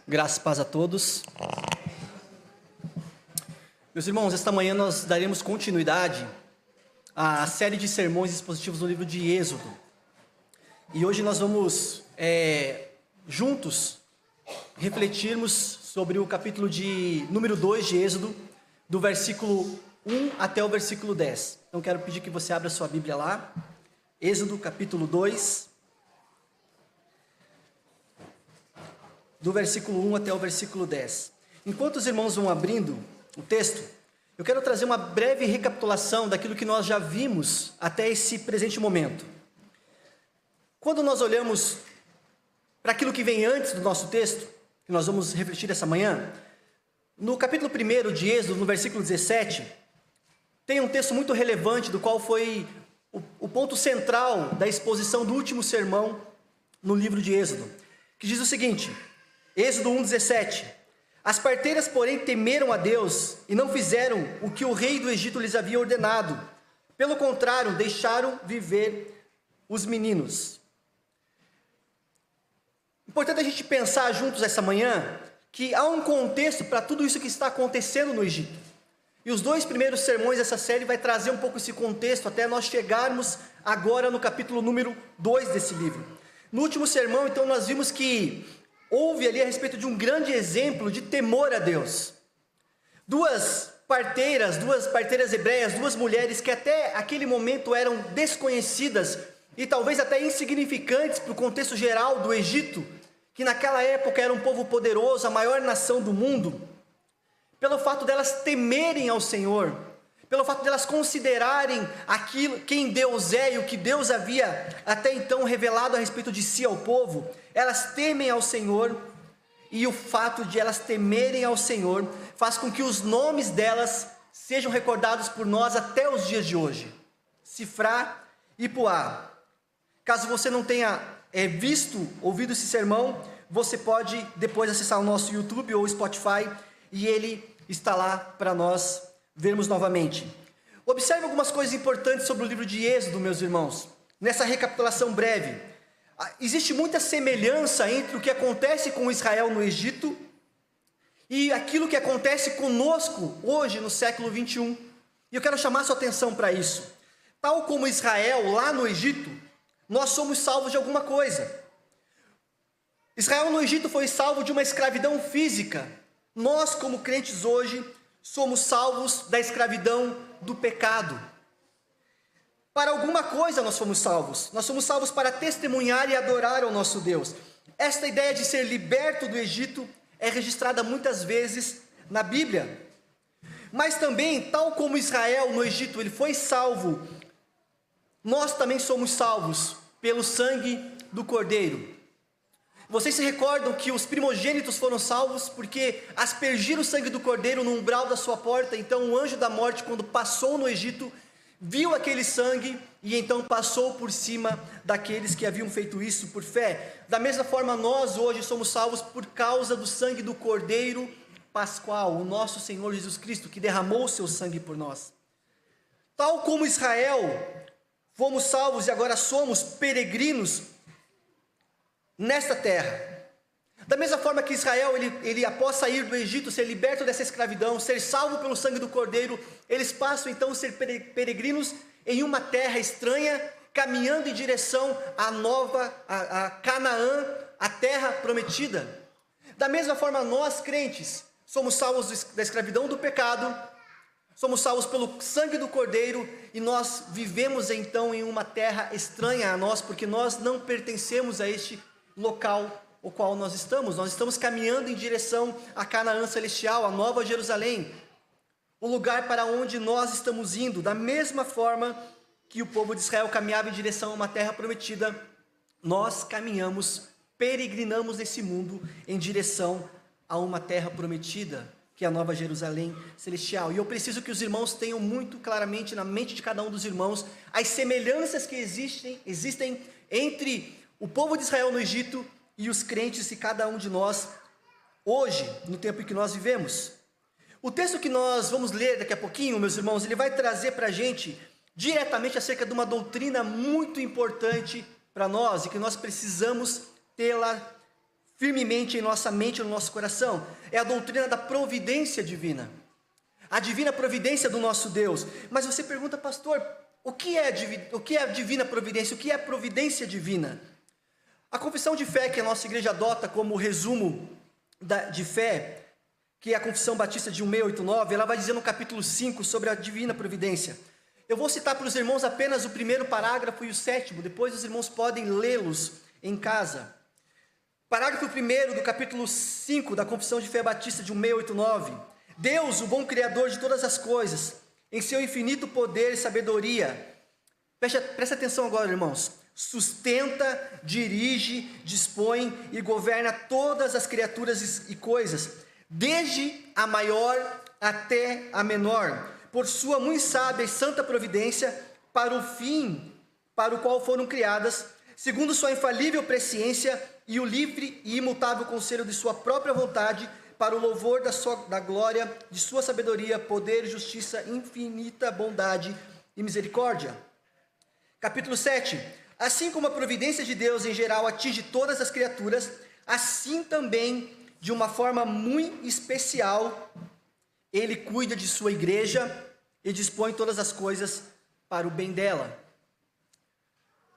Graças e paz a todos. Meus irmãos, esta manhã nós daremos continuidade à série de sermões expositivos no livro de Êxodo. E hoje nós vamos juntos refletirmos sobre o capítulo número 2 de Êxodo, do versículo 1 até o versículo 10. Então quero pedir que você abra sua Bíblia lá. Êxodo capítulo 2. Do versículo 1 até o versículo 10. Enquanto os irmãos vão abrindo o texto, eu quero trazer uma breve recapitulação daquilo que nós já vimos até esse presente momento. Quando nós olhamos para aquilo que vem antes do nosso texto, que nós vamos refletir essa manhã, no capítulo 1 de Êxodo, no versículo 17, tem um texto muito relevante, do qual foi o ponto central da exposição do último sermão no livro de Êxodo, que diz o seguinte: Êxodo 1:17. As parteiras, porém, temeram a Deus e não fizeram o que o rei do Egito lhes havia ordenado. Pelo contrário, deixaram viver os meninos. Importante a gente pensar juntos essa manhã que há um contexto para tudo isso que está acontecendo no Egito. E os 2 primeiros sermões dessa série vai trazer um pouco esse contexto até nós chegarmos agora no capítulo número 2 desse livro. No último sermão, então, nós vimos que houve ali a respeito de um grande exemplo de temor a Deus. Duas parteiras hebreias, 2 mulheres que até aquele momento eram desconhecidas e talvez até insignificantes para o contexto geral do Egito, que naquela época era um povo poderoso, a maior nação do mundo, pelo fato delas temerem ao Senhor, pelo fato delas considerarem aquilo, quem Deus é e o que Deus havia até então revelado a respeito de si ao povo, elas temem ao Senhor, e o fato de elas temerem ao Senhor faz com que os nomes delas sejam recordados por nós até os dias de hoje. Sifrá e Puá. Caso você não tenha ouvido esse sermão, você pode depois acessar o nosso YouTube ou Spotify, e ele está lá para nós vermos novamente. Observe algumas coisas importantes sobre o livro de Êxodo, meus irmãos, nessa recapitulação breve. Existe muita semelhança entre o que acontece com Israel no Egito e aquilo que acontece conosco hoje no século 21. E eu quero chamar sua atenção para isso. Tal como Israel lá no Egito, nós somos salvos de alguma coisa. Israel no Egito foi salvo de uma escravidão física. Nós, como crentes hoje, somos salvos da escravidão do pecado. Para alguma coisa nós somos salvos para testemunhar e adorar ao nosso Deus. Esta ideia de ser liberto do Egito é registrada muitas vezes na Bíblia. Mas também, tal como Israel no Egito, ele foi salvo, nós também somos salvos pelo sangue do Cordeiro. Vocês se recordam que os primogênitos foram salvos porque aspergiram o sangue do Cordeiro no umbral da sua porta. Então o anjo da morte, quando passou no Egito, viu aquele sangue e então passou por cima daqueles que haviam feito isso por fé. Da mesma forma, nós hoje somos salvos por causa do sangue do Cordeiro Pascual, o nosso Senhor Jesus Cristo, que derramou o seu sangue por nós. Tal como Israel, fomos salvos e agora somos peregrinos nesta terra. Da mesma forma que Israel, ele após sair do Egito, ser liberto dessa escravidão, ser salvo pelo sangue do Cordeiro, eles passam então a ser peregrinos em uma terra estranha, caminhando em direção a Canaã, a terra prometida. Da mesma forma, nós crentes somos salvos da escravidão do pecado, somos salvos pelo sangue do Cordeiro, e nós vivemos então em uma terra estranha a nós, porque nós não pertencemos a este local o qual nós estamos caminhando em direção a Canaã celestial, a Nova Jerusalém, o lugar para onde nós estamos indo. Da mesma forma que o povo de Israel caminhava em direção a uma terra prometida, nós peregrinamos nesse mundo em direção a uma terra prometida, que é a Nova Jerusalém celestial. E eu preciso que os irmãos tenham muito claramente na mente de cada um dos irmãos as semelhanças que existem entre o povo de Israel no Egito e os crentes e cada um de nós hoje, no tempo em que nós vivemos. O texto que nós vamos ler daqui a pouquinho, meus irmãos, ele vai trazer para a gente diretamente acerca de uma doutrina muito importante para nós e que nós precisamos tê-la firmemente em nossa mente e no nosso coração. É a doutrina da providência divina, a divina providência do nosso Deus. Mas você pergunta, pastor, o que é a divina providência? O que é a providência divina? A confissão de fé que a nossa igreja adota como resumo de fé, que é a Confissão Batista de 1689, ela vai dizer no capítulo 5 sobre a divina providência. Eu vou citar para os irmãos apenas o primeiro parágrafo e o sétimo, depois os irmãos podem lê-los em casa. Parágrafo 1 do capítulo 5 da Confissão de Fé Batista de 1689. Deus, o bom Criador de todas as coisas, em seu infinito poder e sabedoria, presta atenção agora, irmãos, sustenta, dirige, dispõe e governa todas as criaturas e coisas, desde a maior até a menor, por sua muito sábia e santa providência, para o fim para o qual foram criadas, segundo sua infalível presciência e o livre e imutável conselho de sua própria vontade, para o louvor da glória de sua sabedoria, poder, justiça, infinita bondade e misericórdia. Capítulo 7. Assim como a providência de Deus em geral atinge todas as criaturas, assim também, de uma forma muito especial, Ele cuida de sua igreja e dispõe todas as coisas para o bem dela.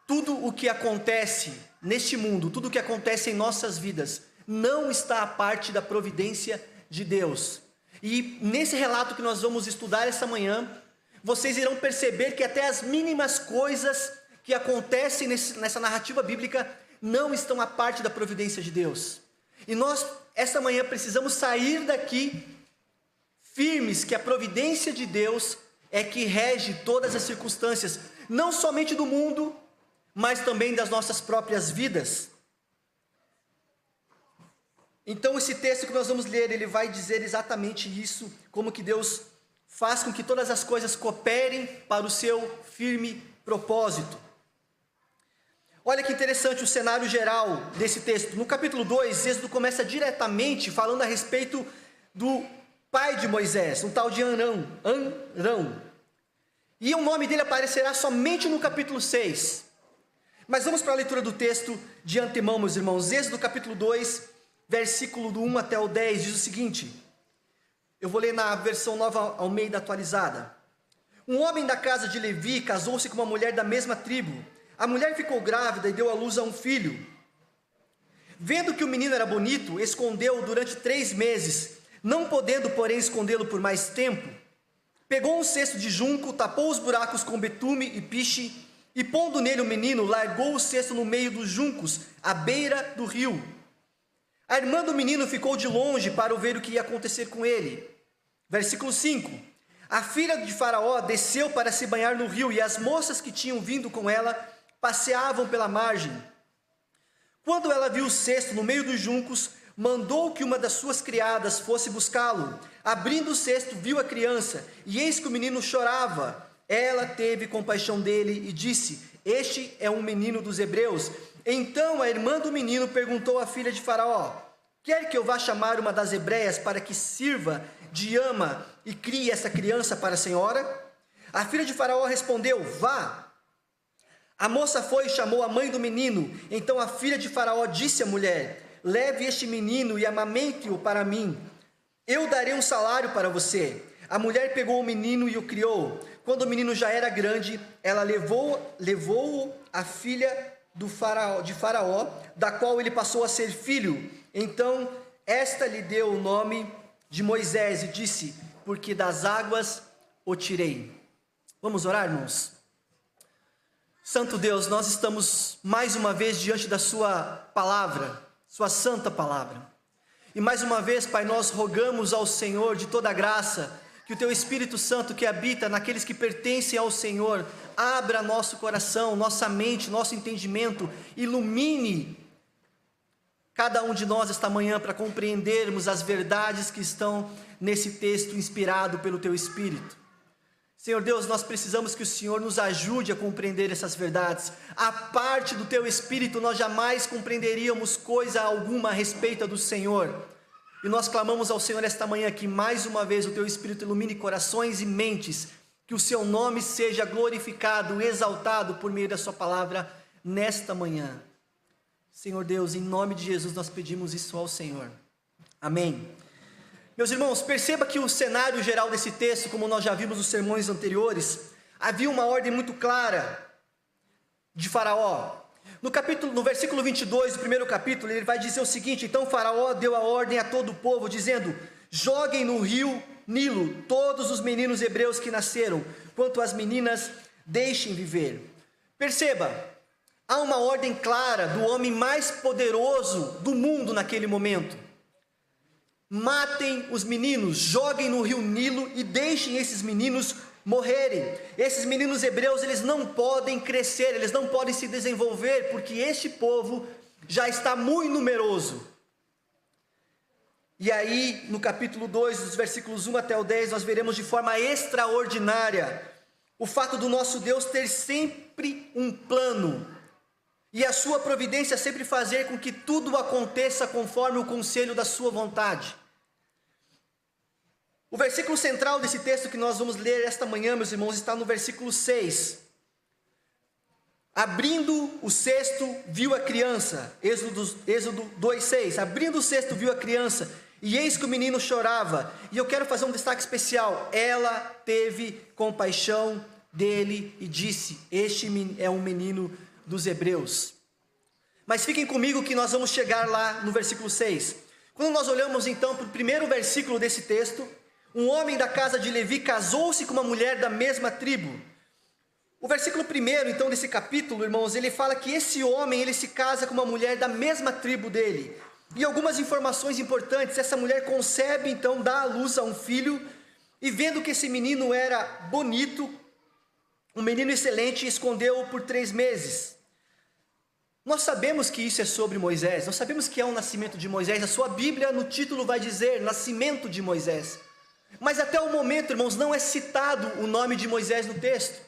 Tudo o que acontece neste mundo, tudo o que acontece em nossas vidas, não está à parte da providência de Deus. E nesse relato que nós vamos estudar essa manhã, vocês irão perceber que até as mínimas coisas que acontecem nessa narrativa bíblica não estão à parte da providência de Deus. E nós, esta manhã, precisamos sair daqui firmes que a providência de Deus é que rege todas as circunstâncias, não somente do mundo, mas também das nossas próprias vidas. Então esse texto que nós vamos ler, ele vai dizer exatamente isso, como que Deus faz com que todas as coisas cooperem para o seu firme propósito. Olha que interessante o cenário geral desse texto. No capítulo 2, Êxodo começa diretamente falando a respeito do pai de Moisés, um tal de Arão. E o nome dele aparecerá somente no capítulo 6. Mas vamos para a leitura do texto de antemão, meus irmãos. Êxodo capítulo 2, versículo do 1 até o 10, diz o seguinte. Eu vou ler na versão Nova Almeida atualizada. Um homem da casa de Levi casou-se com uma mulher da mesma tribo. A mulher ficou grávida e deu à luz a um filho. Vendo que o menino era bonito, escondeu-o durante 3 meses, não podendo, porém, escondê-lo por mais tempo. Pegou um cesto de junco, tapou os buracos com betume e piche, e pondo nele o menino, largou o cesto no meio dos juncos, à beira do rio. A irmã do menino ficou de longe para ver o que ia acontecer com ele. Versículo 5. A filha de Faraó desceu para se banhar no rio, e as moças que tinham vindo com ela passeavam pela margem. Quando ela viu o cesto no meio dos juncos, mandou que uma das suas criadas fosse buscá-lo. Abrindo o cesto, viu a criança, e eis que o menino chorava. Ela teve compaixão dele e disse: este é um menino dos hebreus. Então a irmã do menino perguntou à filha de Faraó: quer que eu vá chamar uma das hebreias para que sirva de ama e crie essa criança para a senhora? A filha de Faraó respondeu: vá. A moça foi e chamou a mãe do menino. Então a filha de Faraó disse à mulher: leve este menino e amamente-o para mim. Eu darei um salário para você. A mulher pegou o menino e o criou. Quando o menino já era grande, ela levou-o à filha de Faraó, da qual ele passou a ser filho. Então esta lhe deu o nome de Moisés e disse: porque das águas o tirei. Vamos orar, irmãos? Santo Deus, nós estamos mais uma vez diante da sua palavra, sua santa palavra. E mais uma vez, Pai, nós rogamos ao Senhor de toda a graça, que o Teu Espírito Santo que habita naqueles que pertencem ao Senhor, abra nosso coração, nossa mente, nosso entendimento, ilumine cada um de nós esta manhã para compreendermos as verdades que estão nesse texto inspirado pelo Teu Espírito. Senhor Deus, nós precisamos que o Senhor nos ajude a compreender essas verdades. A parte do Teu Espírito, nós jamais compreenderíamos coisa alguma a respeito do Senhor. E nós clamamos ao Senhor esta manhã que mais uma vez o Teu Espírito ilumine corações e mentes, que o Seu nome seja glorificado, exaltado por meio da Sua palavra nesta manhã. Senhor Deus, em nome de Jesus nós pedimos isso ao Senhor. Amém. Meus irmãos, perceba que o cenário geral desse texto, como nós já vimos nos sermões anteriores, havia uma ordem muito clara de Faraó. No versículo 22 do primeiro capítulo, ele vai dizer o seguinte: então Faraó deu a ordem a todo o povo, dizendo: joguem no rio Nilo todos os meninos hebreus que nasceram, quanto as meninas deixem viver. Perceba, há uma ordem clara do homem mais poderoso do mundo naquele momento: matem os meninos, joguem no rio Nilo e deixem esses meninos morrerem. Esses meninos hebreus, eles não podem crescer, eles não podem se desenvolver, porque este povo já está muito numeroso. E aí, no capítulo 2, dos versículos 1 até o 10, nós veremos de forma extraordinária o fato do nosso Deus ter sempre um plano, e a sua providência sempre fazer com que tudo aconteça conforme o conselho da sua vontade. O versículo central desse texto que nós vamos ler esta manhã, meus irmãos, está no versículo 6. Abrindo o cesto, viu a criança. Êxodo 2:6. Abrindo o cesto, viu a criança, e eis que o menino chorava. E eu quero fazer um destaque especial. Ela teve compaixão dele e disse: este é um menino dos hebreus. Mas fiquem comigo que nós vamos chegar lá no versículo 6. Quando nós olhamos então para o primeiro versículo desse texto, um homem da casa de Levi casou-se com uma mulher da mesma tribo. O versículo 1 então desse capítulo, irmãos, ele fala que esse homem, ele se casa com uma mulher da mesma tribo dele. E algumas informações importantes: essa mulher concebe, então dá à luz a um filho, e vendo que esse menino era bonito, um menino excelente, escondeu-o por 3 meses. Nós sabemos que isso é sobre Moisés, nós sabemos que é um nascimento de Moisés. A sua Bíblia no título vai dizer nascimento de Moisés. Mas até o momento, irmãos, não é citado o nome de Moisés no texto.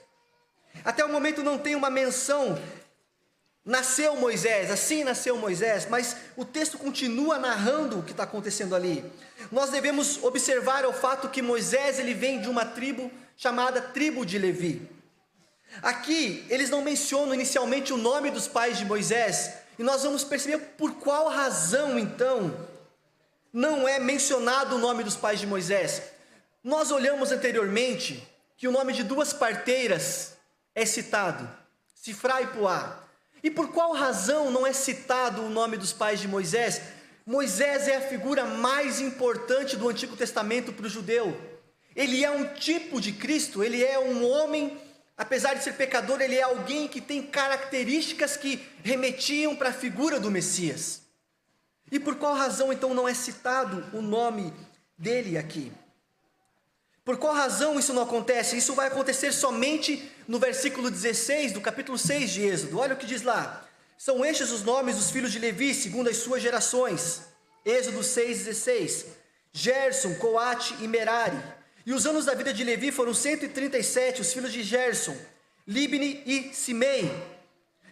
Até o momento não tem uma menção: nasceu Moisés, assim nasceu Moisés. Mas o texto continua narrando o que está acontecendo ali. Nós devemos observar o fato que Moisés, ele vem de uma tribo chamada tribo de Levi. Aqui, eles não mencionam inicialmente o nome dos pais de Moisés, e nós vamos perceber por qual razão, então, não é mencionado o nome dos pais de Moisés. Nós olhamos anteriormente que o nome de 2 parteiras é citado, Sifrá e Puá. E por qual razão não é citado o nome dos pais de Moisés? Moisés é a figura mais importante do Antigo Testamento para o judeu. Ele é um tipo de Cristo, ele é um homem, apesar de ser pecador, ele é alguém que tem características que remetiam para a figura do Messias. E por qual razão então não é citado o nome dele aqui? Por qual razão isso não acontece? Isso vai acontecer somente no versículo 16 do capítulo 6 de Êxodo. Olha o que diz lá: são estes os nomes dos filhos de Levi, segundo as suas gerações. Êxodo 6:16. Gerson, Coate e Merari. E os anos da vida de Levi foram 137, os filhos de Gerson, Libni e Simei.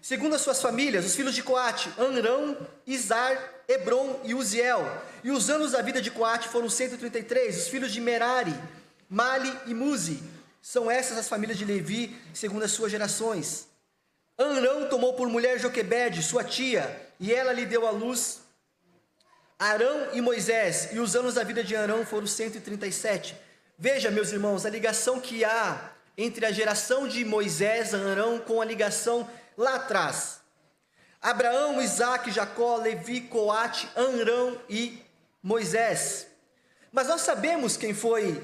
Segundo as suas famílias, os filhos de Coate, Amrão, Izar, Hebron e Uziel. E os anos da vida de Coate foram 133, os filhos de Merari, Mali e Muzi. São essas as famílias de Levi, segundo as suas gerações. Amrão tomou por mulher Joquebede, sua tia, e ela lhe deu à luz Arão e Moisés. E os anos da vida de Arão foram 137. Veja, meus irmãos, a ligação que há entre a geração de Moisés, Arão, com a ligação lá atrás. Abraão, Isaque, Jacó, Levi, Coate, Amrão e Moisés. Mas nós sabemos quem foi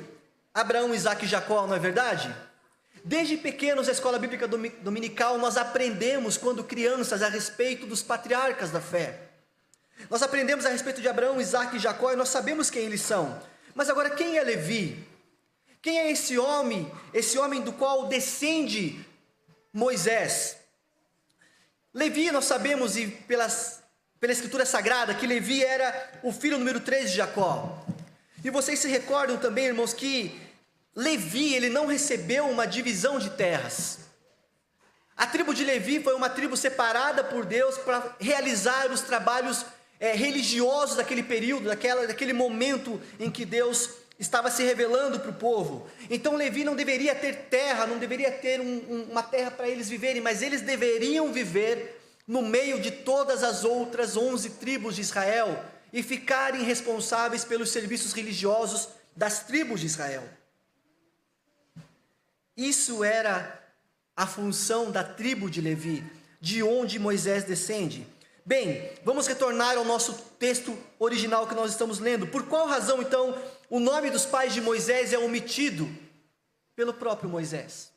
Abraão, Isaque e Jacó, não é verdade? Desde pequenos, na escola bíblica dominical, nós aprendemos, quando crianças, a respeito dos patriarcas da fé. Nós aprendemos a respeito de Abraão, Isaque e Jacó, e nós sabemos quem eles são. Mas agora, quem é Levi? Quem é esse homem do qual descende Moisés? Levi, nós sabemos, e pela escritura sagrada, que Levi era o filho número 3 de Jacó. E vocês se recordam também, irmãos, que Levi, ele não recebeu uma divisão de terras. A tribo de Levi foi uma tribo separada por Deus para realizar os trabalhos religiosos daquele período, daquele momento em que Deus estava se revelando para o povo. Então Levi não deveria ter terra, não deveria ter uma terra para eles viverem, mas eles deveriam viver no meio de todas as outras 11 tribos de Israel e ficarem responsáveis pelos serviços religiosos das tribos de Israel. Isso era a função da tribo de Levi, de onde Moisés descende. Bem, vamos retornar ao nosso texto original que nós estamos lendo. Por qual razão, então, o nome dos pais de Moisés é omitido pelo próprio Moisés?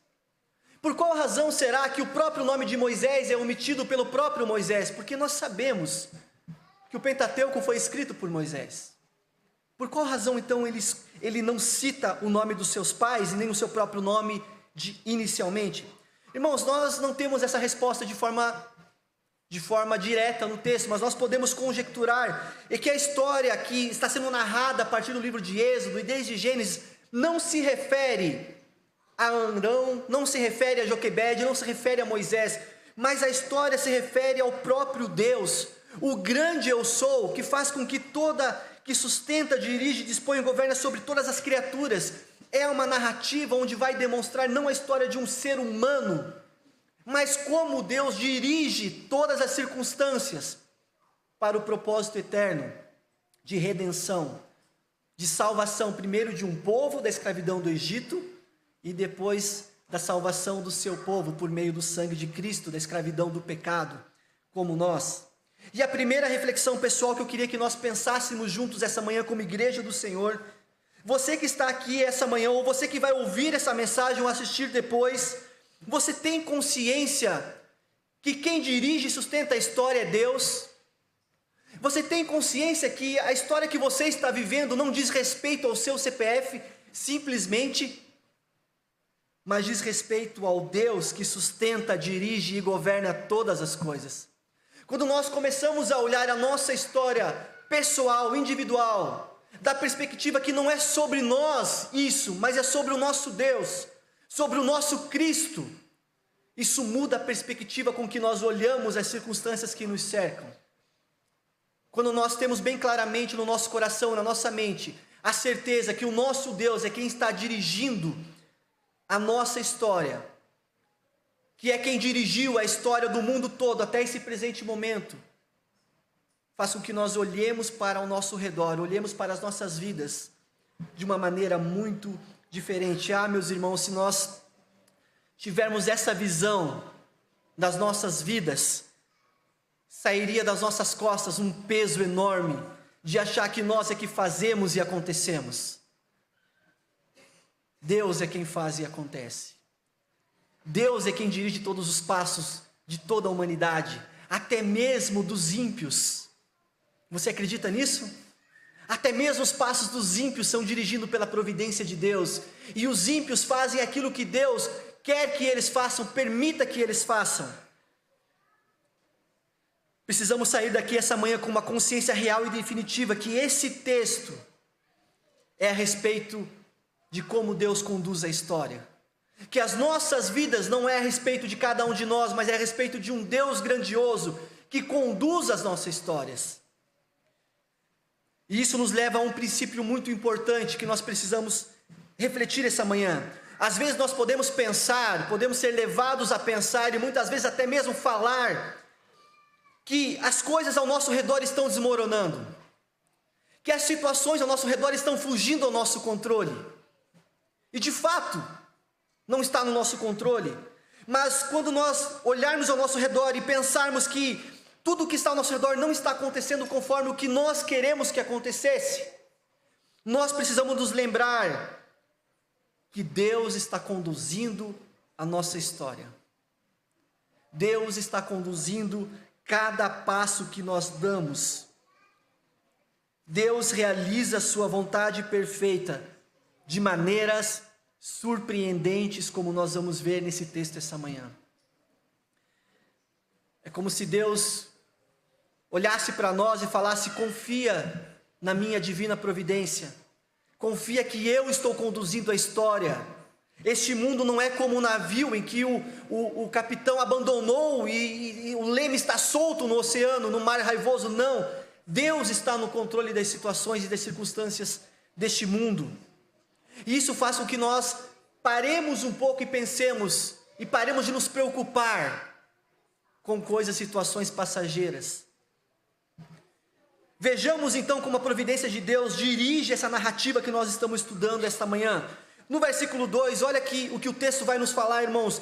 Por qual razão será que o próprio nome de Moisés é omitido pelo próprio Moisés? Porque nós sabemos que o Pentateuco foi escrito por Moisés. Por qual razão, então, ele não cita o nome dos seus pais e nem o seu próprio nome inicialmente? Irmãos, nós não temos essa resposta de forma direta no texto, mas nós podemos conjecturar, e que a história que está sendo narrada a partir do livro de Êxodo e desde Gênesis não se refere a Arão, não se refere a Joquebede, não se refere a Moisés, mas a história se refere ao próprio Deus, o grande eu sou, que faz com que sustenta, dirige, dispõe e governa sobre todas as criaturas. É uma narrativa onde vai demonstrar não a história de um ser humano, mas como Deus dirige todas as circunstâncias para o propósito eterno de redenção, de salvação, primeiro de um povo da escravidão do Egito e depois da salvação do seu povo por meio do sangue de Cristo, da escravidão do pecado, como nós. E a primeira reflexão pessoal que eu queria que nós pensássemos juntos essa manhã como igreja do Senhor, você que está aqui essa manhã, ou você que vai ouvir essa mensagem ou assistir depois, você tem consciência que quem dirige e sustenta a história é Deus? Você tem consciência que a história que você está vivendo não diz respeito ao seu CPF simplesmente, mas diz respeito ao Deus que sustenta, dirige e governa todas as coisas? Quando nós começamos a olhar a nossa história pessoal, individual, da perspectiva que não é sobre nós isso, mas é sobre o nosso Deus, sobre o nosso Cristo, isso muda a perspectiva com que nós olhamos as circunstâncias que nos cercam. Quando nós temos bem claramente no nosso coração, na nossa mente, a certeza que o nosso Deus é quem está dirigindo a nossa história, que é quem dirigiu a história do mundo todo até esse presente momento, faça com que nós olhemos para o nosso redor, olhemos para as nossas vidas de uma maneira muito diferente. Meus irmãos, se nós tivermos essa visão das nossas vidas, sairia das nossas costas um peso enorme de achar que nós é que fazemos e acontecemos. Deus é quem faz e acontece. Deus é quem dirige todos os passos de toda a humanidade, até mesmo dos ímpios. Você acredita nisso? Até mesmo os passos dos ímpios são dirigidos pela providência de Deus, e os ímpios fazem aquilo que Deus quer que eles façam, permita que eles façam. Precisamos sair daqui essa manhã com uma consciência real e definitiva que esse texto é a respeito de como Deus conduz a história. Que as nossas vidas não é a respeito de cada um de nós, mas é a respeito de um Deus grandioso que conduz as nossas histórias. E isso nos leva a um princípio muito importante que nós precisamos refletir essa manhã. Às vezes nós podemos pensar, podemos ser levados a pensar e muitas vezes até mesmo falar que as coisas ao nosso redor estão desmoronando, que as situações ao nosso redor estão fugindo ao nosso controle. E de fato, não está no nosso controle. Mas quando nós olharmos ao nosso redor e pensarmos que tudo que está ao nosso redor não está acontecendo conforme o que nós queremos que acontecesse, nós precisamos nos lembrar que Deus está conduzindo a nossa história. Deus está conduzindo cada passo que nós damos. Deus realiza a sua vontade perfeita de maneiras surpreendentes, como nós vamos ver nesse texto essa manhã. É como se Deus olhasse para nós e falasse: confia na minha divina providência, confia que eu estou conduzindo a história. Este mundo não é como um navio em que o capitão abandonou e o leme está solto no oceano, no mar raivoso. Não, Deus está no controle das situações e das circunstâncias deste mundo. E isso faz com que nós paremos um pouco e pensemos, e paremos de nos preocupar com coisas, situações passageiras. Vejamos então como a providência de Deus dirige essa narrativa que nós estamos estudando esta manhã. No versículo 2, olha aqui o que o texto vai nos falar, irmãos.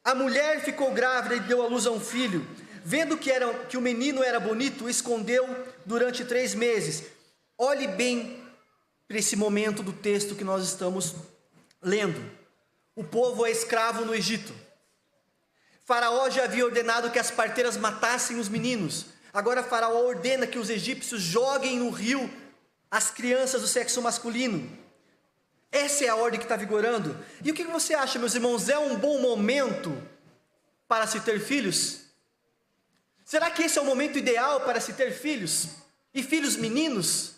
A mulher ficou grávida e deu à luz a um filho. Vendo que o menino era bonito, o escondeu durante 3 meses. Olhe bem para esse momento do texto que nós estamos lendo. O povo é escravo no Egito. Faraó já havia ordenado que as parteiras matassem os meninos. Agora Faraó ordena que os egípcios joguem no rio as crianças do sexo masculino. Essa é a ordem que está vigorando. E o que você acha, meus irmãos? É um bom momento para se ter filhos? Será que esse é o momento ideal para se ter filhos? E filhos meninos?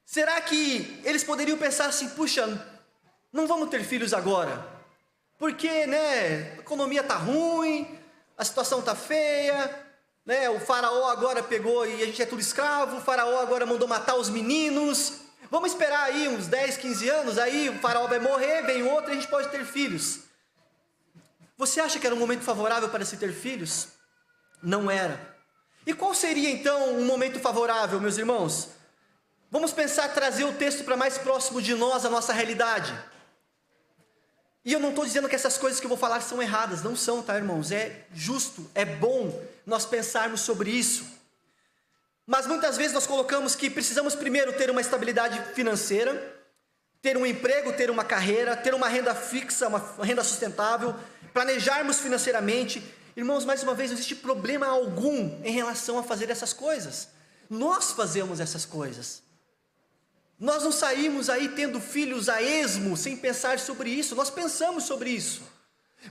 Será que eles poderiam pensar assim, puxa, não vamos ter filhos agora? Porque, a economia está ruim, a situação está feia, o faraó agora pegou e a gente é tudo escravo, o faraó agora mandou matar os meninos. Vamos esperar aí uns 10, 15 anos, aí o faraó vai morrer, vem outro e a gente pode ter filhos. Você acha que era um momento favorável para se ter filhos? Não era. E qual seria então um momento favorável, meus irmãos? Vamos pensar, trazer o texto para mais próximo de nós, a nossa realidade. E eu não estou dizendo que essas coisas que eu vou falar são erradas, não são, tá, irmãos? É justo, é bom nós pensarmos sobre isso. Mas muitas vezes nós colocamos que precisamos primeiro ter uma estabilidade financeira, ter um emprego, ter uma carreira, ter uma renda fixa, uma renda sustentável, planejarmos financeiramente. Irmãos, mais uma vez, não existe problema algum em relação a fazer essas coisas. Nós fazemos essas coisas. Nós não saímos aí tendo filhos a esmo sem pensar sobre isso. Nós pensamos sobre isso.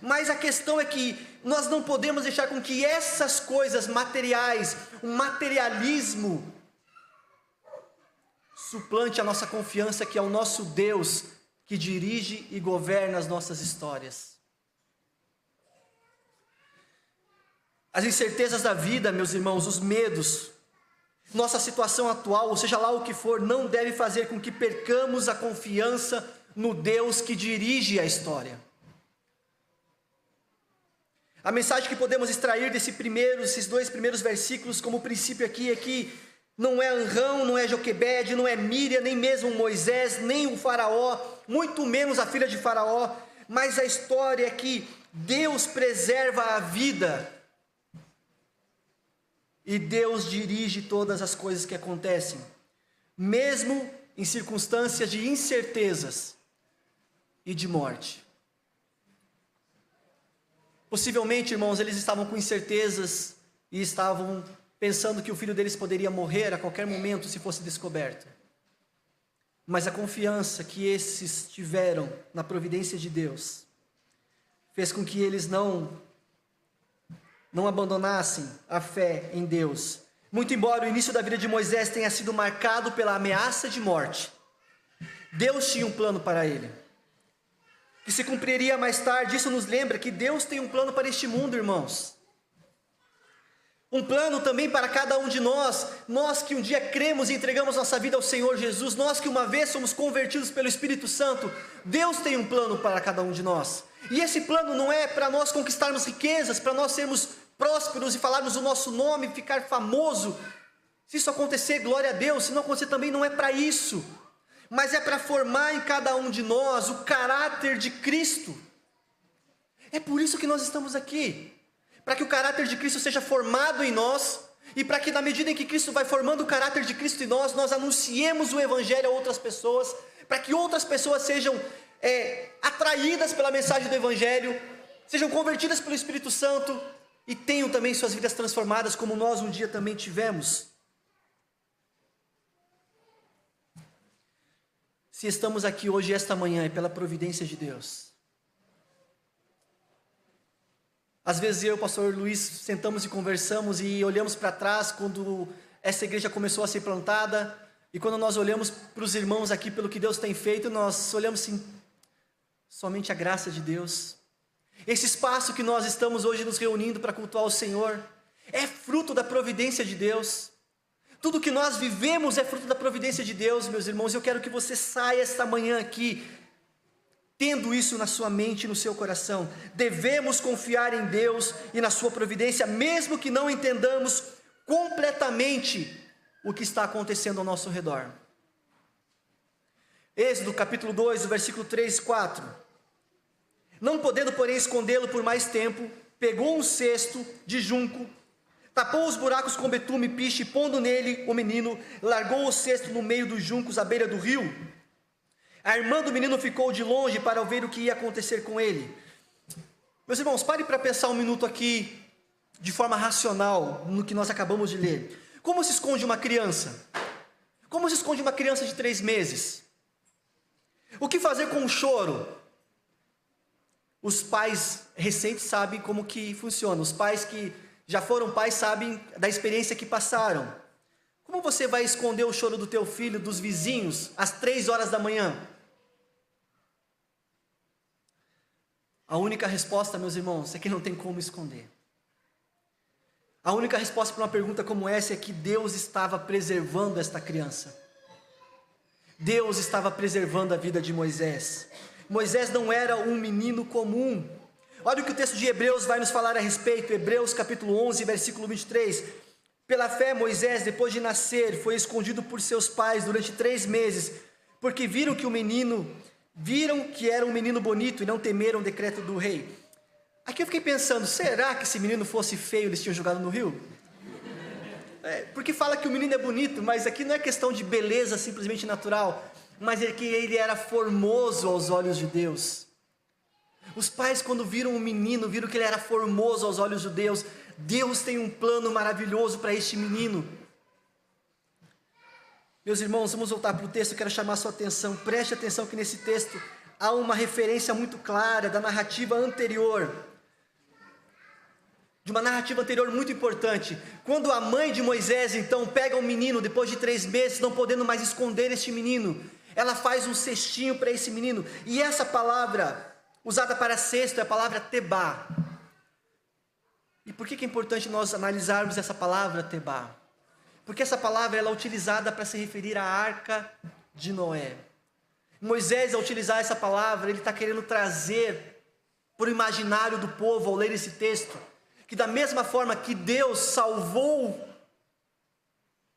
Mas a questão é que nós não podemos deixar com que essas coisas materiais, o materialismo, suplante a nossa confiança que é o nosso Deus que dirige e governa as nossas histórias. As incertezas da vida, meus irmãos, os medos, nossa situação atual, ou seja lá o que for, não deve fazer com que percamos a confiança no Deus que dirige a história. A mensagem que podemos extrair desses 2 primeiros versículos como princípio aqui é que não é Anrão, não é Joquebede, não é Míriam, nem mesmo Moisés, nem o faraó, muito menos a filha de faraó, mas a história é que Deus preserva a vida e Deus dirige todas as coisas que acontecem, mesmo em circunstâncias de incertezas e de morte. Possivelmente, irmãos, eles estavam com incertezas e estavam pensando que o filho deles poderia morrer a qualquer momento se fosse descoberto. Mas a confiança que esses tiveram na providência de Deus fez com que eles não abandonassem a fé em Deus. Muito embora o início da vida de Moisés tenha sido marcado pela ameaça de morte, Deus tinha um plano para ele, que se cumpriria mais tarde. Isso nos lembra que Deus tem um plano para este mundo, irmãos. Um plano também para cada um de nós, nós que um dia cremos e entregamos nossa vida ao Senhor Jesus, nós que uma vez somos convertidos pelo Espírito Santo, Deus tem um plano para cada um de nós. E esse plano não é para nós conquistarmos riquezas, para nós sermos prósperos e falarmos o nosso nome, ficar famoso. Se isso acontecer, glória a Deus. Se não acontecer também, não é para isso. Mas é para formar em cada um de nós o caráter de Cristo. É por isso que nós estamos aqui. Para que o caráter de Cristo seja formado em nós. E para que na medida em que Cristo vai formando o caráter de Cristo em nós, nós anunciemos o Evangelho a outras pessoas. Para que outras pessoas sejam atraídas pela mensagem do Evangelho. Sejam convertidas pelo Espírito Santo. E tenham também suas vidas transformadas como nós um dia também tivemos. Se estamos aqui hoje, esta manhã, é pela providência de Deus. Às vezes eu e o pastor Luiz sentamos e conversamos e olhamos para trás quando essa igreja começou a ser plantada. E quando nós olhamos para os irmãos aqui pelo que Deus tem feito, nós olhamos assim, somente a graça de Deus. Esse espaço que nós estamos hoje nos reunindo para cultuar o Senhor é fruto da providência de Deus. Tudo que nós vivemos é fruto da providência de Deus, meus irmãos. Eu quero que você saia esta manhã aqui tendo isso na sua mente e no seu coração. Devemos confiar em Deus e na sua providência, mesmo que não entendamos completamente o que está acontecendo ao nosso redor. Êxodo capítulo 2, versículo 3 e 4. Não podendo, porém, escondê-lo por mais tempo, pegou um cesto de junco, tapou os buracos com betume e piche, pondo nele o menino, largou o cesto no meio dos juncos à beira do rio. A irmã do menino ficou de longe para ver o que ia acontecer com ele. Meus irmãos, pare para pensar um minuto aqui, de forma racional, no que nós acabamos de ler. Como se esconde uma criança? Como se esconde uma criança de 3 meses? O que fazer com o choro? Os pais recentes sabem como que funciona. Os pais que já foram pais sabem da experiência que passaram. Como você vai esconder o choro do teu filho, dos vizinhos, às 3 horas da manhã? A única resposta, meus irmãos, é que não tem como esconder. A única resposta para uma pergunta como essa é que Deus estava preservando esta criança. Deus estava preservando a vida de Moisés. Moisés não era um menino comum. Olha o que o texto de Hebreus vai nos falar a respeito. Hebreus capítulo 11, versículo 23. Pela fé, Moisés, depois de nascer, foi escondido por seus pais durante 3 meses, porque viram que era um menino bonito e não temeram o decreto do rei. Aqui eu fiquei pensando, será que se menino fosse feio, eles tinham jogado no rio? Porque fala que o menino é bonito, mas aqui não é questão de beleza simplesmente natural, mas é que ele era formoso aos olhos de Deus. Os pais, quando viram o menino, viram que ele era formoso aos olhos de Deus. Deus tem um plano maravilhoso para este menino. Meus irmãos, vamos voltar para o texto. Eu quero chamar a sua atenção. Preste atenção que nesse texto há uma referência muito clara da narrativa anterior. De uma narrativa anterior muito importante. Quando a mãe de Moisés, então, pega o menino, depois de 3 meses, não podendo mais esconder este menino, ela faz um cestinho para esse menino. E essa palavra usada para cesto é a palavra tebá. E por que é importante nós analisarmos essa palavra tebá? Porque essa palavra ela é utilizada para se referir à arca de Noé. Moisés, ao utilizar essa palavra, ele está querendo trazer para o imaginário do povo, ao ler esse texto, que da mesma forma que Deus salvou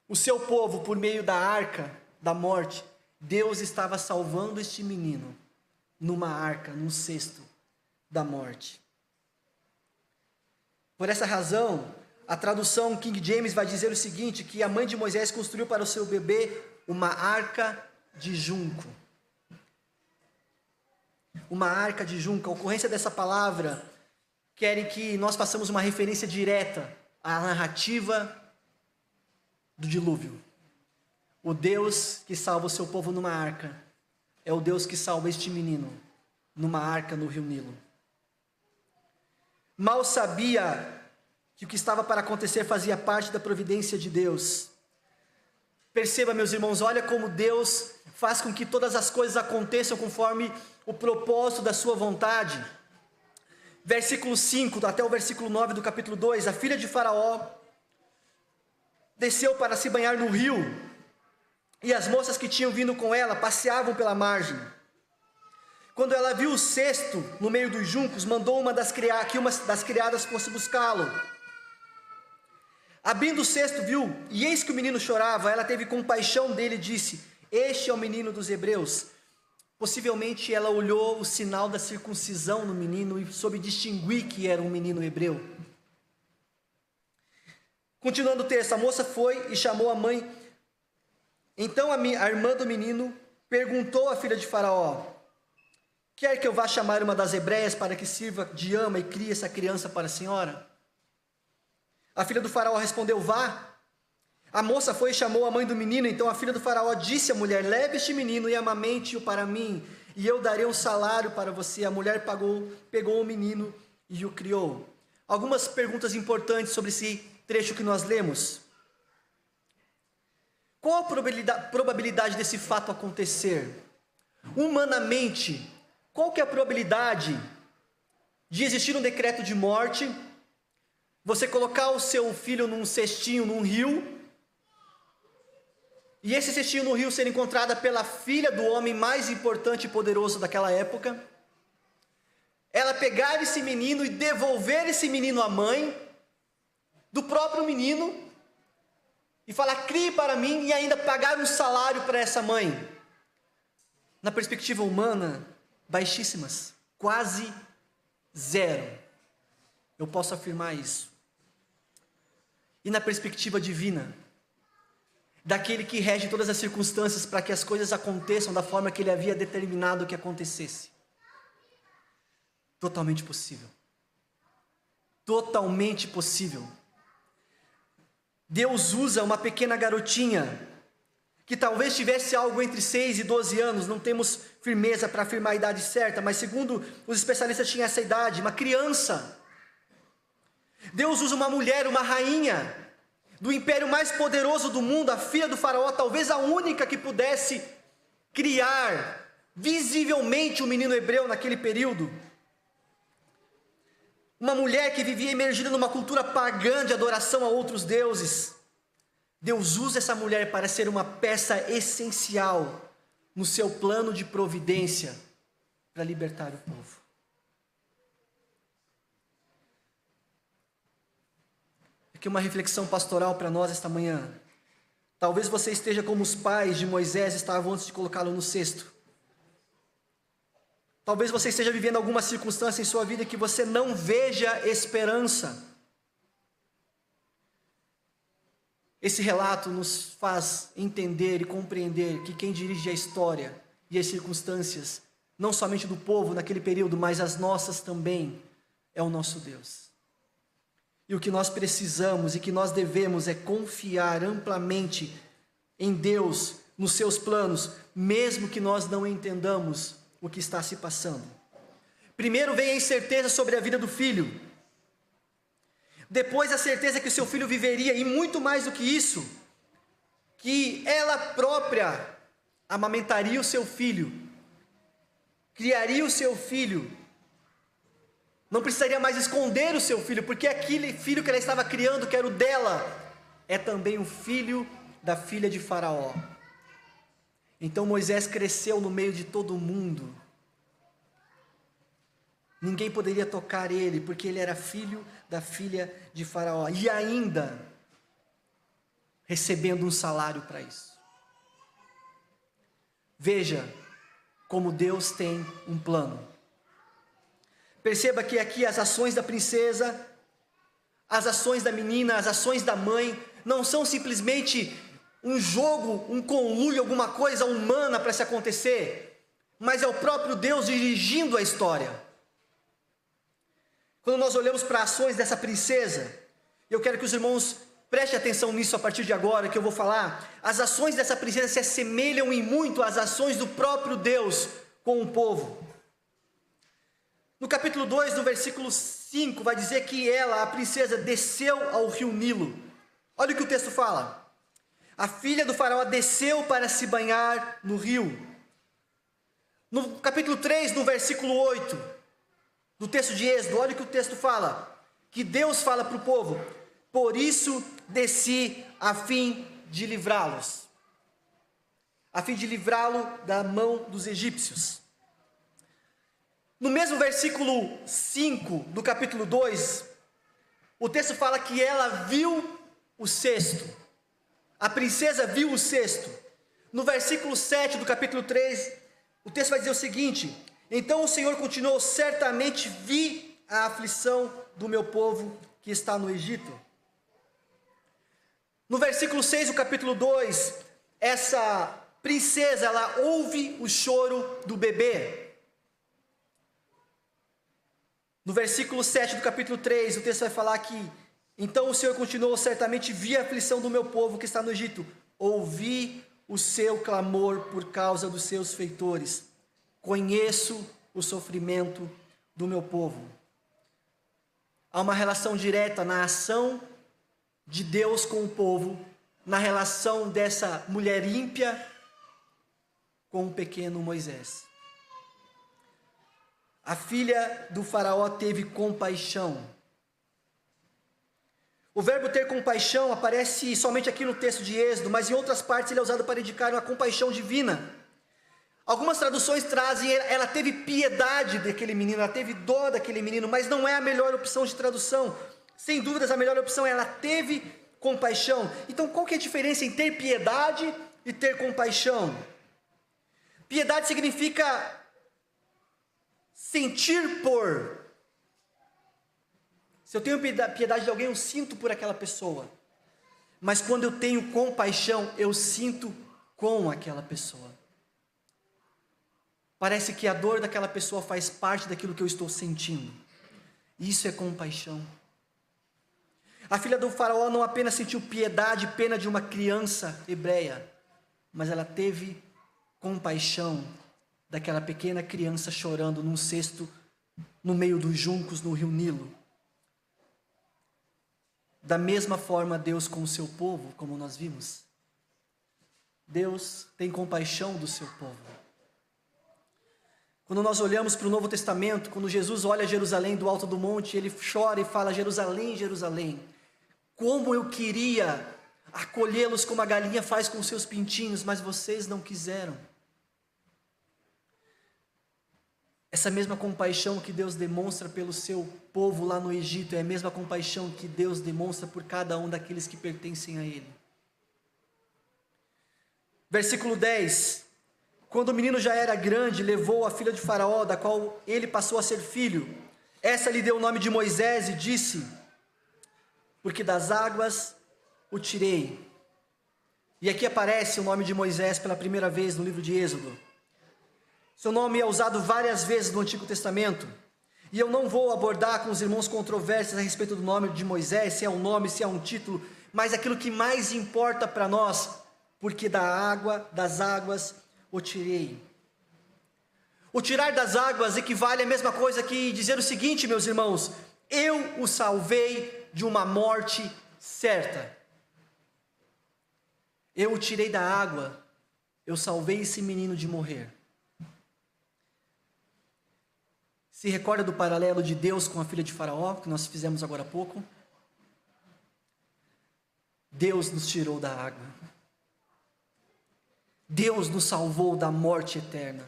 o seu povo por meio da arca da morte, Deus estava salvando este menino numa arca, num cesto da morte. Por essa razão, a tradução King James vai dizer o seguinte, que a mãe de Moisés construiu para o seu bebê uma arca de junco. Uma arca de junco. A ocorrência dessa palavra querem que nós façamos uma referência direta à narrativa do dilúvio. O Deus que salva o seu povo numa arca é o Deus que salva este menino numa arca no rio Nilo. Mal sabia que o que estava para acontecer fazia parte da providência de Deus. Perceba, meus irmãos, olha como Deus faz com que todas as coisas aconteçam conforme o propósito da sua vontade. Versículo 5 até o versículo 9 do capítulo 2, a filha de Faraó desceu para se banhar no rio, e as moças que tinham vindo com ela passeavam pela margem. Quando ela viu o cesto no meio dos juncos, mandou que uma das criadas fosse buscá-lo. Abrindo o cesto, viu, e eis que o menino chorava. Ela teve compaixão dele e disse: este é o menino dos hebreus. Possivelmente ela olhou o sinal da circuncisão no menino e soube distinguir que era um menino hebreu. Continuando o texto, a moça foi e chamou a mãe. Então a irmã do menino perguntou à filha de Faraó: quer que eu vá chamar uma das hebreias para que sirva de ama e crie essa criança para a senhora? A filha do Faraó respondeu: vá. A moça foi e chamou a mãe do menino. Então a filha do Faraó disse à mulher: leve este menino e amamente-o para mim, e eu darei um salário para você. A mulher pegou o menino e o criou. Algumas perguntas importantes sobre esse trecho que nós lemos. Qual a probabilidade desse fato acontecer? Humanamente, qual que é a probabilidade de existir um decreto de morte, você colocar o seu filho num cestinho, num rio, e esse cestinho no rio ser encontrado pela filha do homem mais importante e poderoso daquela época, pegar esse menino e devolver esse menino à mãe, do próprio menino, e falar: crie para mim, e ainda pagar um salário para essa mãe. Na perspectiva humana, baixíssimas, quase zero. Eu posso afirmar isso. E na perspectiva divina, daquele que rege todas as circunstâncias para que as coisas aconteçam da forma que ele havia determinado que acontecesse. Totalmente possível. Totalmente possível. Deus usa uma pequena garotinha, que talvez tivesse algo entre 6 e 12 anos, não temos firmeza para afirmar a idade certa, mas segundo os especialistas tinha essa idade, uma criança. Deus usa uma mulher, uma rainha, do império mais poderoso do mundo, a filha do faraó, talvez a única que pudesse criar visivelmente o menino hebreu naquele período. Uma mulher que vivia imergida numa cultura pagã de adoração a outros deuses. Deus usa essa mulher para ser uma peça essencial no seu plano de providência para libertar o povo. Aqui uma reflexão pastoral para nós esta manhã. Talvez você esteja como os pais de Moisés estavam antes de colocá-lo no cesto. Talvez você esteja vivendo alguma circunstância em sua vida que você não veja esperança. Esse relato nos faz entender e compreender que quem dirige a história e as circunstâncias, não somente do povo naquele período, mas as nossas também, é o nosso Deus. E o que nós precisamos e que nós devemos é confiar amplamente em Deus, nos seus planos, mesmo que nós não entendamos o que está se passando. Primeiro vem a incerteza sobre a vida do filho. Depois a certeza que o seu filho viveria, e muito mais do que isso, que ela própria amamentaria o seu filho, criaria o seu filho, não precisaria mais esconder o seu filho, porque aquele filho que ela estava criando, que era o dela, é também o filho da filha de Faraó. Então Moisés cresceu no meio de todo mundo. Ninguém poderia tocar ele, porque ele era filho da filha de Faraó. E ainda recebendo um salário para isso. Veja como Deus tem um plano. Perceba que aqui as ações da princesa, as ações da menina, as ações da mãe, não são simplesmente um jogo, um conluio, alguma coisa humana para se acontecer, mas é o próprio Deus dirigindo a história. Quando nós olhamos para as ações dessa princesa, eu quero que os irmãos prestem atenção nisso a partir de agora que eu vou falar. As ações dessa princesa se assemelham em muito às ações do próprio Deus com o povo. No capítulo 2, no versículo 5, vai dizer que ela, a princesa, desceu ao rio Nilo. Olha o que o texto fala. A filha do faraó desceu para se banhar no rio. No capítulo 3, no versículo 8, do texto de Êxodo, olha o que o texto fala. Que Deus fala para o povo: por isso desci a fim de livrá-los. A fim de livrá-lo da mão dos egípcios. No mesmo versículo 5 do capítulo 2, o texto fala que ela viu o cesto. A princesa viu o cesto. No versículo 7 do capítulo 3, o texto vai dizer o seguinte: então o Senhor continuou: certamente vi a aflição do meu povo que está no Egito. No versículo 6 do capítulo 2, essa princesa, ela ouve o choro do bebê. No versículo 7 do capítulo 3, o texto vai falar que então o Senhor continuou: certamente vi a aflição do meu povo que está no Egito, ouvi o seu clamor por causa dos seus feitores, conheço o sofrimento do meu povo. Há uma relação direta na ação de Deus com o povo, na relação dessa mulher ímpia com o pequeno Moisés. A filha do faraó teve compaixão. O verbo ter compaixão aparece somente aqui no texto de Êxodo, mas em outras partes ele é usado para indicar uma compaixão divina. Algumas traduções trazem, ela teve piedade daquele menino, ela teve dó daquele menino, mas não é a melhor opção de tradução. Sem dúvidas, a melhor opção é ela teve compaixão. Então, qual que é a diferença em ter piedade e ter compaixão? Piedade significa sentir por. Se eu tenho piedade de alguém, eu sinto por aquela pessoa. Mas quando eu tenho compaixão, eu sinto com aquela pessoa. Parece que a dor daquela pessoa faz parte daquilo que eu estou sentindo. Isso é compaixão. A filha do faraó não apenas sentiu piedade e pena de uma criança hebreia, mas ela teve compaixão daquela pequena criança chorando num cesto no meio dos juncos no rio Nilo. Da mesma forma, Deus com o seu povo, como nós vimos. Deus tem compaixão do seu povo. Quando nós olhamos para o Novo Testamento, quando Jesus olha Jerusalém do alto do monte, ele chora e fala: Jerusalém, Jerusalém, como eu queria acolhê-los como a galinha faz com seus pintinhos, mas vocês não quiseram. Essa mesma compaixão que Deus demonstra pelo seu povo lá no Egito é a mesma compaixão que Deus demonstra por cada um daqueles que pertencem a Ele. Versículo 10: quando o menino já era grande, levou a filha de Faraó, da qual ele passou a ser filho. Essa lhe deu o nome de Moisés e disse: porque das águas o tirei. E aqui aparece o nome de Moisés pela primeira vez no livro de Êxodo. Seu nome é usado várias vezes no Antigo Testamento. E eu não vou abordar com os irmãos controvérsias a respeito do nome de Moisés, se é um nome, se é um título, mas aquilo que mais importa para nós, porque das águas o tirei. O tirar das águas equivale à mesma coisa que dizer o seguinte, meus irmãos: eu o salvei de uma morte certa. Eu o tirei da água, eu salvei esse menino de morrer. Se recorda do paralelo de Deus com a filha de Faraó, que nós fizemos agora há pouco? Deus nos tirou da água. Deus nos salvou da morte eterna.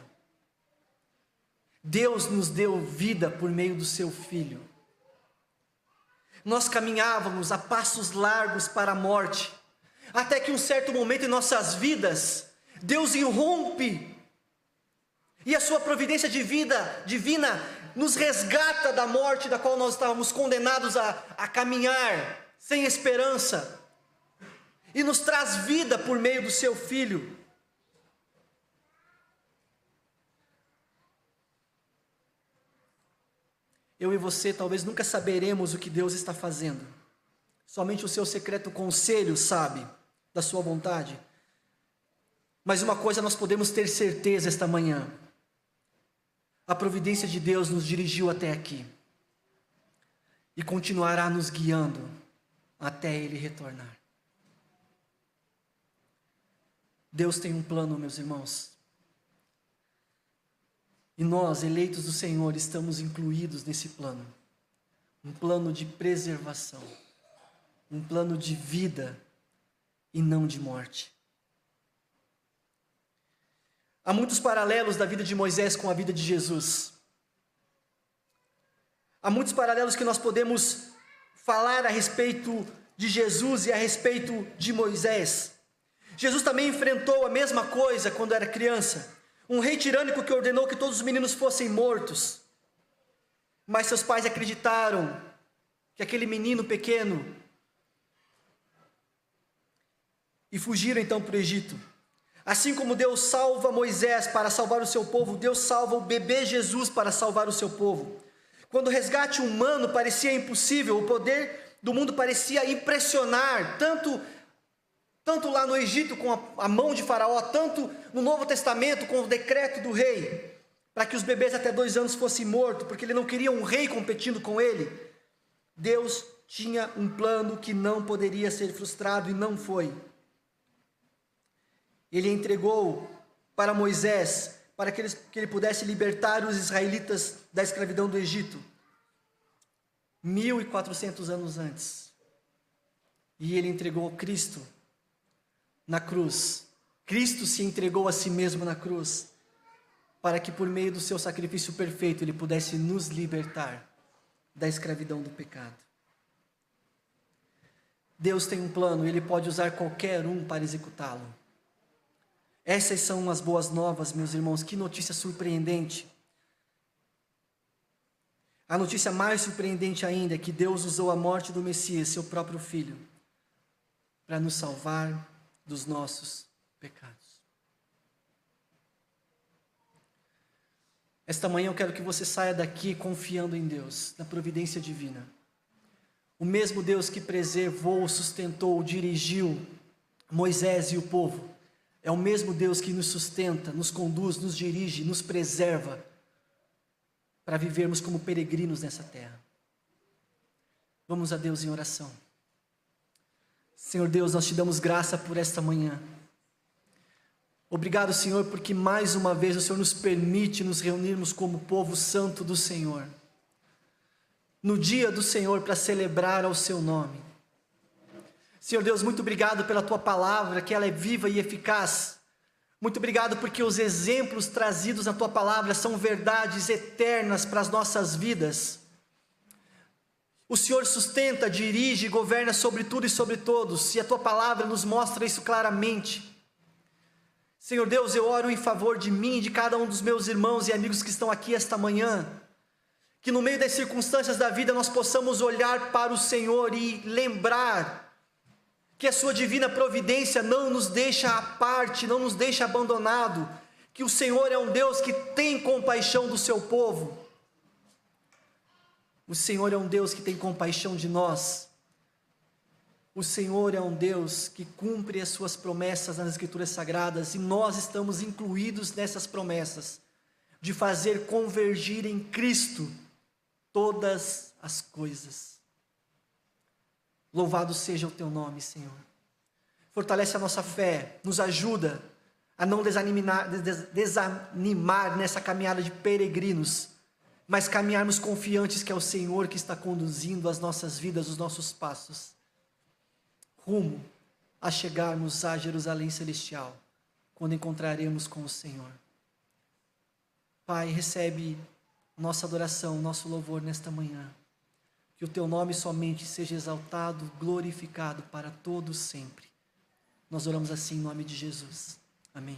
Deus nos deu vida por meio do seu Filho. Nós caminhávamos a passos largos para a morte, até que um certo momento em nossas vidas, Deus irrompe, e a sua providência divina nos resgata da morte da qual nós estávamos condenados a caminhar, sem esperança, e nos traz vida por meio do seu Filho. Eu e você talvez nunca saberemos o que Deus está fazendo. Somente o seu secreto conselho sabe da sua vontade. Mas uma coisa nós podemos ter certeza esta manhã: a providência de Deus nos dirigiu até aqui e continuará nos guiando até Ele retornar. Deus tem um plano, meus irmãos. E nós, eleitos do Senhor, estamos incluídos nesse plano. Um plano de preservação. Um plano de vida e não de morte. Há muitos paralelos da vida de Moisés com a vida de Jesus. Há muitos paralelos que nós podemos falar a respeito de Jesus e a respeito de Moisés. Jesus também enfrentou a mesma coisa quando era criança. Um rei tirânico que ordenou que todos os meninos fossem mortos. Mas seus pais acreditaram que aquele menino pequeno, e fugiram então para o Egito. Assim como Deus salva Moisés para salvar o seu povo, Deus salva o bebê Jesus para salvar o seu povo. Quando o resgate humano parecia impossível, o poder do mundo parecia impressionar, tanto lá no Egito com a mão de Faraó, tanto no Novo Testamento com o decreto do rei, para que os bebês até 2 anos fossem mortos, porque ele não queria um rei competindo com ele. Deus tinha um plano que não poderia ser frustrado e não foi. Ele entregou para Moisés, para que ele pudesse libertar os israelitas da escravidão do Egito, 1400 anos antes. E ele entregou Cristo na cruz. Cristo se entregou a si mesmo na cruz, para que por meio do seu sacrifício perfeito Ele pudesse nos libertar da escravidão do pecado. Deus tem um plano e Ele pode usar qualquer um para executá-lo. Essas são as boas novas, meus irmãos. Que notícia surpreendente! A notícia mais surpreendente ainda é que Deus usou a morte do Messias, seu próprio Filho, para nos salvar dos nossos pecados. Esta manhã eu quero que você saia daqui confiando em Deus, na providência divina. O mesmo Deus que preservou, sustentou, dirigiu Moisés e o povo, é o mesmo Deus que nos sustenta, nos conduz, nos dirige, nos preserva, para vivermos como peregrinos nessa terra. Vamos a Deus em oração. Senhor Deus, nós te damos graça por esta manhã. Obrigado, Senhor, porque mais uma vez o Senhor nos permite nos reunirmos como povo santo do Senhor, no dia do Senhor, para celebrar ao seu nome. Senhor Deus, muito obrigado pela tua palavra, que ela é viva e eficaz. Muito obrigado porque os exemplos trazidos na tua palavra são verdades eternas para as nossas vidas. O Senhor sustenta, dirige e governa sobre tudo e sobre todos, e a tua palavra nos mostra isso claramente. Senhor Deus, eu oro em favor de mim e de cada um dos meus irmãos e amigos que estão aqui esta manhã, que no meio das circunstâncias da vida nós possamos olhar para o Senhor e lembrar que a sua divina providência não nos deixa à parte, não nos deixa abandonado, que o Senhor é um Deus que tem compaixão do seu povo. O Senhor é um Deus que tem compaixão de nós. O Senhor é um Deus que cumpre as suas promessas nas Escrituras Sagradas, e nós estamos incluídos nessas promessas, de fazer convergir em Cristo todas as coisas. Louvado seja o teu nome, Senhor. Fortalece a nossa fé, nos ajuda a não desanimar nessa caminhada de peregrinos, mas caminharmos confiantes que é o Senhor que está conduzindo as nossas vidas, os nossos passos, rumo a chegarmos a Jerusalém Celestial, quando encontraremos com o Senhor. Pai, recebe nossa adoração, nosso louvor nesta manhã. Que o teu nome somente seja exaltado, glorificado para todos sempre. Nós oramos assim em nome de Jesus. Amém.